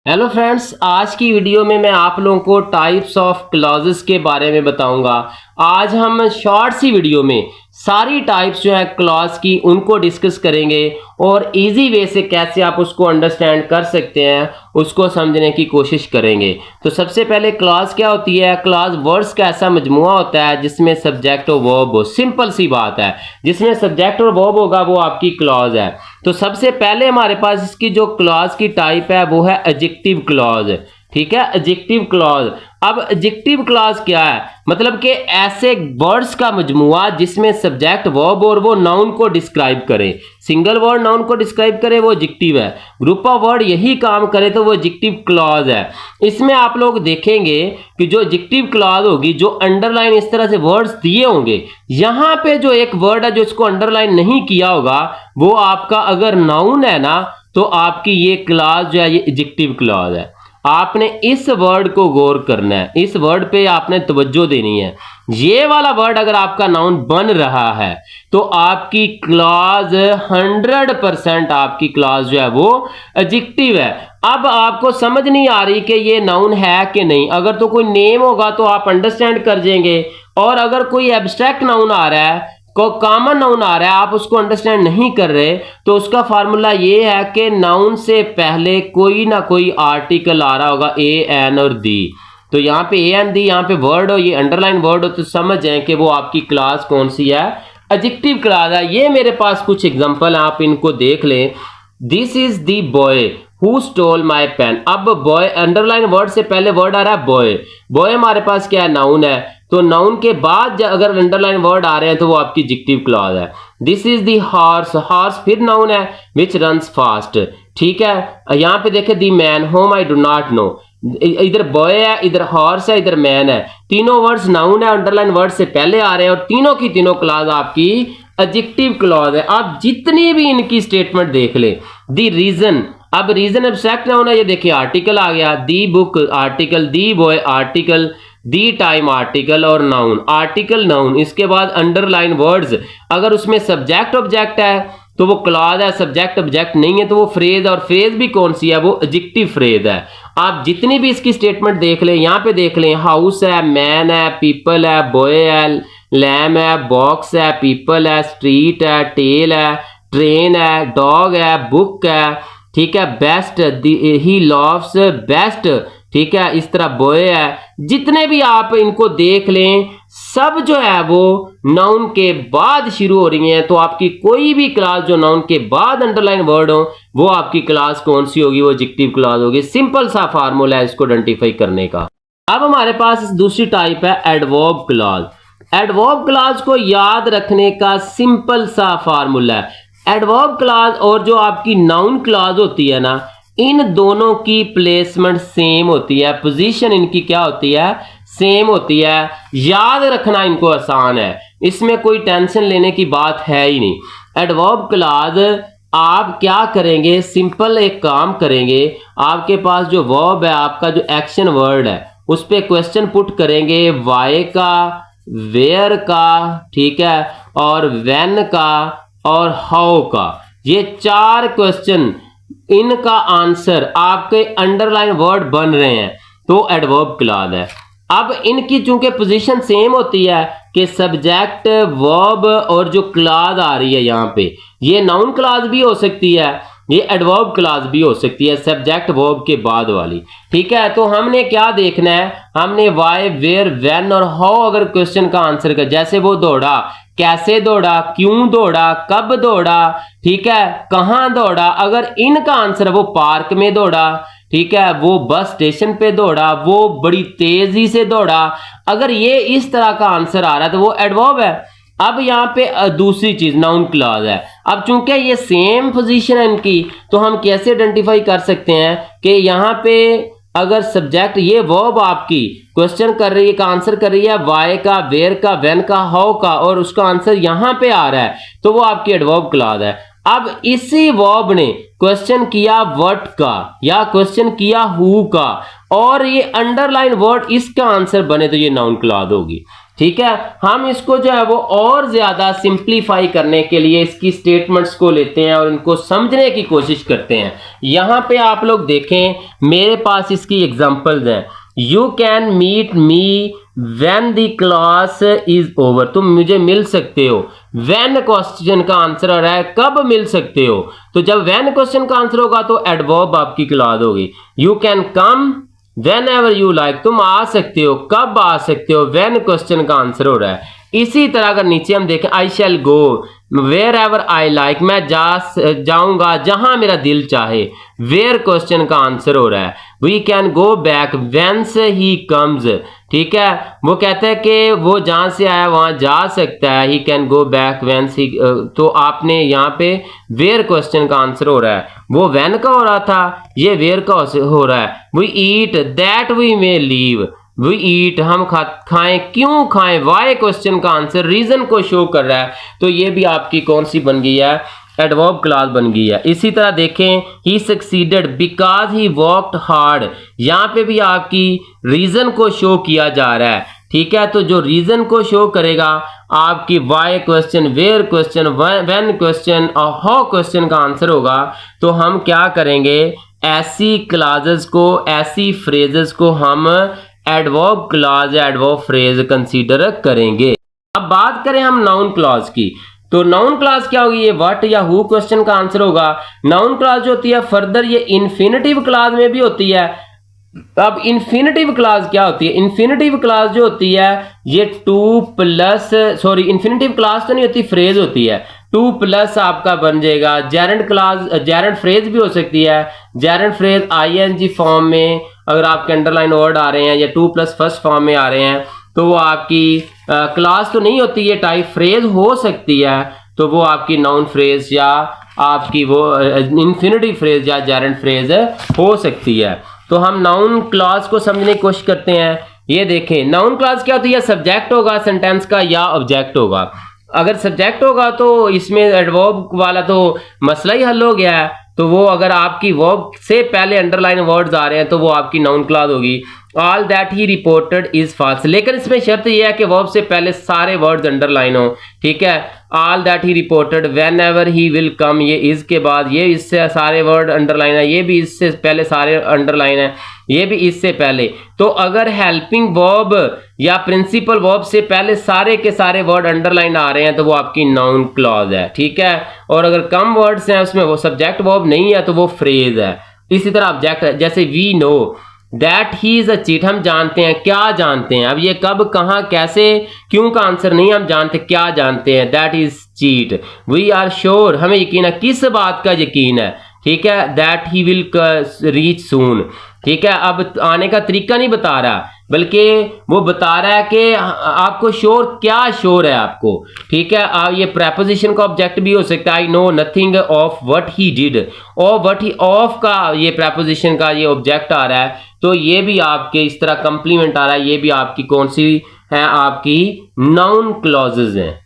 Hello friends, आज की video में मैं आप लोगों को टाइप्स ऑफ क्लॉजेस के बारे में बताऊंगा। आज हम शॉर्ट सी वीडियो में सारी टाइप्स जो है क्लॉज की उनको डिस्कस करेंगे और इजी वे से कैसे आप उसको अंडरस्टैंड कर सकते हैं उसको समझने की कोशिश करेंगे। तो सबसे पहले क्लॉज क्या होती है? क्लॉज वर्ड्स का ऐसा मजमुआ होता है जिसमें सब्जेक्ट और वर्ब हो। सिंपल सी बात है, जिसमें सब्जेक्ट और वर्ब होगा वो आपकी क्लॉज है। तो सबसे पहले हमारे पास इसकी जो क्लॉज की टाइप है वो है एडजेक्टिव क्लॉज। ठीक है, एडजेक्टिव क्लॉज। अब एडजेक्टिव क्लॉज क्या है? मतलब कि ऐसे वर्ड्स का मजमुआ जिसमें सब्जेक्ट वर्ब और वो नाउन को डिस्क्राइब करे। सिंगल वर्ड नाउन को डिस्क्राइब करे वो एडजेक्टिव है। ग्रुप ऑफ वर्ड यही काम करे तो वो एडजेक्टिव क्लॉज है। इसमें आप लोग देखेंगे कि जो एडजेक्टिव क्लॉज होगी, जो अंडरलाइन इस तरह से वर्ड्स दिए होंगे, यहां पे जो एक वर्ड है जो इसको अंडरलाइन नहीं किया होगा वो आपका अगर नाउन है ना, तो आपकी ये क्लॉज जो है ये एडजेक्टिव क्लॉज है। आपने इस वर्ड को गौर करना है, इस वर्ड पे आपने तवज्जो देनी है। ये वाला वर्ड अगर आपका नाउन बन रहा है तो आपकी क्लॉज 100% आपकी क्लॉज जो है वो एडजेक्टिव है। अब आपको समझ नहीं आ रही कि ये नाउन है कि नहीं। अगर तो कोई नेम होगा तो आप अंडरस्टैंड कर जाएंगे, और अगर कोई एब्स्ट्रैक्ट नाउन आ रहा है, को कॉमन नाउन आ रहा है, आप उसको अंडरस्टैंड नहीं कर रहे, तो उसका फार्मूला ये है कि नाउन से पहले कोई ना कोई आर्टिकल आ रहा होगा, ए एन और दी। तो यहाँ पे ए एन दी, यहाँ पे वर्ड हो, ये अंडरलाइन वर्ड हो, तो समझ जाए कि वो आपकी क्लास कौन सी है, एडजेक्टिव क्लास है। ये मेरे पास कुछ एग्जांपल है, आप इनको देख लें। This is the boy who stole my pen. अब बॉय अंडरलाइन वर्ड से पहले वर्ड आ रहा है बॉय। बॉय हमारे पास क्या है? नाउन है। तो नाउन के बाद अगर अंडरलाइन वर्ड आ रहे हैं तो वो आपकी एडजेक्टिव क्लॉज है। This is the horse. Horse फिर नाउन है, विच रन्स फास्ट। ठीक है, यहाँ पे देखे the man home I do not know. इधर बॉय है, इधर हॉर्स है, इधर मैन है। तीनों वर्ड्स नाउन है, अंडरलाइन वर्ड से पहले आ रहे हैं, और तीनों की तीनों क्लॉज आपकी एडजेक्टिव क्लॉज है। आप जितनी भी इनकी स्टेटमेंट देख ले, दी रीजन। अब रीजन एब्स्ट्रैक्ट नाउन है, ये देखिए आर्टिकल आ गया, the book article, the boy article, the time article और नाउन आर्टिकल नाउन। इसके बाद अंडरलाइन वर्ड्स, अगर उसमें सब्जेक्ट ऑब्जेक्ट है तो वो क्लॉज है, सब्जेक्ट ऑब्जेक्ट नहीं है तो वो फ्रेज, और फ्रेज भी कौन सी है? वो एडजेक्टिव फ्रेज है। आप जितनी भी इसकी स्टेटमेंट देख लें, यहाँ पे देख लें, हाउस है, मैन है, पीपल है, बॉय है, लैम है, बॉक्स है, पीपल है, स्ट्रीट है, टेल है, ट्रेन है, डॉग है, बुक है। ठीक है, बेस्ट, ही लव्स बेस्ट। ठीक है, इस तरह बॉय है। जितने भी आप इनको देख लें, सब जो है वो नाउन के बाद शुरू हो रही हैं। तो आपकी कोई भी क्लास जो नाउन के बाद अंडरलाइन वर्ड हो वो आपकी क्लास कौन सी होगी? वो एडजेक्टिव क्लास होगी। सिंपल सा फार्मूला है इसको आइडेंटिफाई करने का। अब हमारे पास दूसरी टाइप है एडवर्ब क्लॉज। एडवर्ब क्लॉज को याद रखने का सिंपल सा फार्मूला है। एडवर्ब क्लॉज और जो आपकी नाउन क्लॉज होती है ना, इन दोनों की प्लेसमेंट सेम होती है, पोजीशन इनकी क्या होती है? सेम होती है। याद रखना इनको आसान है, इसमें कोई टेंशन लेने की बात है ही नहीं। एडवर्ब क्लॉज आप क्या करेंगे? सिंपल एक काम करेंगे, आपके पास जो वर्ब है, आपका जो एक्शन वर्ड है, उस पर क्वेश्चन पुट करेंगे, वाई का, वेयर का, ठीक है, और व्हेन का और हाउ का। ये चार क्वेश्चन, इनका आंसर आपके अंडरलाइन वर्ड बन रहे हैं तो एडवर्ब क्लॉज है। अब इनकी चूंकि पोजीशन सेम होती है कि सब्जेक्ट वर्ब और जो क्लॉज आ रही है यहाँ पे, ये नाउन क्लॉज भी हो सकती है, ये एडवर्ब क्लॉज भी हो सकती है, सब्जेक्ट वर्ब के बाद वाली। ठीक है, तो हमने क्या देखना है? हमने वाई, वेयर, व्हेन और हाउ अगर क्वेश्चन का आंसर कर, जैसे वो दौड़ा, कैसे दौड़ा, क्यों दौड़ा, कब दौड़ा, ठीक है, कहां दौड़ा। अगर इनका आंसर है वो पार्क में दौड़ा, ठीक है, वो बस स्टेशन पे दौड़ा, वो बड़ी तेजी से दौड़ा, अगर ये इस तरह का आंसर आ रहा है तो वो एडवर्ब है। अब यहाँ पे दूसरी चीज नाउन क्लॉज है। अब चूंकि ये सेम पोजीशन है इनकी, तो हम कैसे आइडेंटिफाई कर सकते हैं कि यहाँ पे अगर सब्जेक्ट ये वर्ब आपकी क्वेश्चन कर रही है, का आंसर कर रही है वाई का, वेयर का, व्हेन का, हाउ का, और उसका आंसर यहां पे आ रहा है, तो वो आपकी एडवर्ब क्लॉज है। अब इसी वर्ब ने क्वेश्चन किया व्हाट का या क्वेश्चन किया हु का, और ये अंडरलाइन वर्ड इसका आंसर बने तो ये नाउन क्लॉज होगी। ठीक है। हम इसको जो है वो और ज्यादा सिंप्लीफाई करने के लिए इसकी स्टेटमेंट्स को लेते हैं और इनको समझने की कोशिश करते हैं। यहां पे आप लोग देखें, मेरे पास इसकी एग्जांपल्स हैं। You can meet me when the class is over, तुम मुझे मिल सकते हो। व्हेन क्वेश्चन का आंसर आ रहा है, कब मिल सकते हो, तो जब व्हेन क्वेश्चन का आंसर होगा तो एडवर्ब आपकी क्लॉज होगी। You can come when ever you like, तुम आ सकते हो, कब आ सकते हो, वेन क्वेश्चन का आंसर हो रहा है। इसी तरह अगर नीचे हम देखें, I shall go wherever I like, मैं जाऊंगा जहां मेरा दिल चाहे, वेयर क्वेश्चन का आंसर हो रहा है। We can go back whence he comes, ठीक है, वो कहते हैं कि वो जहां से आया वहां जा सकता है। He can go back whence he, तो आपने यहाँ पे वेयर क्वेश्चन का आंसर हो रहा है, वो वैन का हो रहा था, ये वेयर का हो रहा है। We eat that we may live, we eat हम खाएं, क्यों खाएं, वाई क्वेश्चन का आंसर रीजन को शो कर रहा है। तो ये भी आपकी कौन सी बन गई है, एडवर्ब क्लॉज बन गई है। इसी तरह देखें, he succeeded because he worked hard, यहाँ पे भी आपकी रीजन को शो किया जा रहा है, ठीक है। तो जो रीजन को शो करेगा आपकी why question, where question, when question और हाउ क्वेश्चन का आंसर होगा। तो हम क्या करेंगे, ऐसी क्लॉजेस को, ऐसी फ्रेजेस को हम एडवर्ब क्लॉज या एडवर्ब फ्रेज कंसीडर करेंगे। अब बात करें हम नाउन क्लॉज की, तो नाउन क्लॉज क्या होगी, ये व्हाट या हु क्वेश्चन का आंसर होगा। नाउन क्लॉज जो होती है फर्दर ये इन्फिनेटिव क्लॉज में भी होती है। अब इन्फिनेटिव क्लॉज क्या होती है, इन्फिनेटिव क्लॉज जो होती है ये इन्फिनेटिव क्लॉज तो नहीं होती, फ्रेज होती है। 2+ आपका बन जाएगा जेरेंट क्लॉज, जेरेंट फ्रेज भी हो सकती है। जेरेंट फ्रेज आईएनजी फॉर्म में अगर आपके अंडरलाइन वर्ड आ रहे हैं या 2+ फर्स्ट फॉर्म में आ रहे हैं तो वो आपकी क्लॉज तो नहीं होती, ये टाइप फ्रेज हो सकती है। तो वो आपकी नाउन फ्रेज या आपकी वो इन्फिनेटिव फ्रेज या जेरेंट फ्रेज हो सकती है। तो हम नाउन क्लॉज को समझने की कोशिश करते हैं। ये देखें, नाउन क्लॉज क्या होती है, सब्जेक्ट होगा सेंटेंस का या ऑब्जेक्ट होगा। अगर सब्जेक्ट होगा तो इसमें एडवर्ब वाला तो मसला ही हल हो गया है। तो वो अगर आपकी वर्ब से पहले अंडरलाइन वर्ड्स आ रहे हैं तो वो आपकी नाउन क्लॉज होगी। All that he reported is false, लेकिन इसमें शर्त यह है कि वर्ब से पहले सारे वर्ड्स अंडरलाइन हो, ठीक है। All that he reported, when ever he will come, ये इज के बाद ये इससे सारे वर्ड अंडरलाइन है, ये भी इससे पहले सारे अंडरलाइन है, ये भी इससे पहले। तो अगर हेल्पिंग वर्ब या प्रिंसिपल वर्ब से पहले सारे के सारे वर्ड अंडरलाइन आ रहे हैं तो वो आपकी नाउन क्लॉज है, ठीक है। और अगर कम वर्ड्स हैं उसमें वो सब्जेक्ट वर्ब नहीं है तो वो फ्रेज है। इसी तरह ऑब्जेक्ट है, जैसे we know that he is a cheat, हम जानते हैं, क्या जानते हैं, अब ये कब, कहां, कैसे, क्यों का आंसर नहीं हम जानते, क्या जानते हैं, that is cheat. We are sure, हमें यकीन है, किस बात का यकीन है, ठीक है, दैट ही विल रीच सून, ठीक है। अब आने का तरीका नहीं बता रहा बल्कि वो बता रहा है कि आपको श्योर, क्या श्योर है आपको, ठीक है। ये प्रेपोजिशन का ऑब्जेक्ट भी हो सकता है, I know nothing of what he did, और व्हाट ही ऑफ का ये प्रेपोजिशन का ये ऑब्जेक्ट आ रहा है। तो ये भी आपके इस तरह कंप्लीमेंट आ रहा है, ये भी आपकी कौन सी है, आपकी नाउन क्लॉजेज हैं।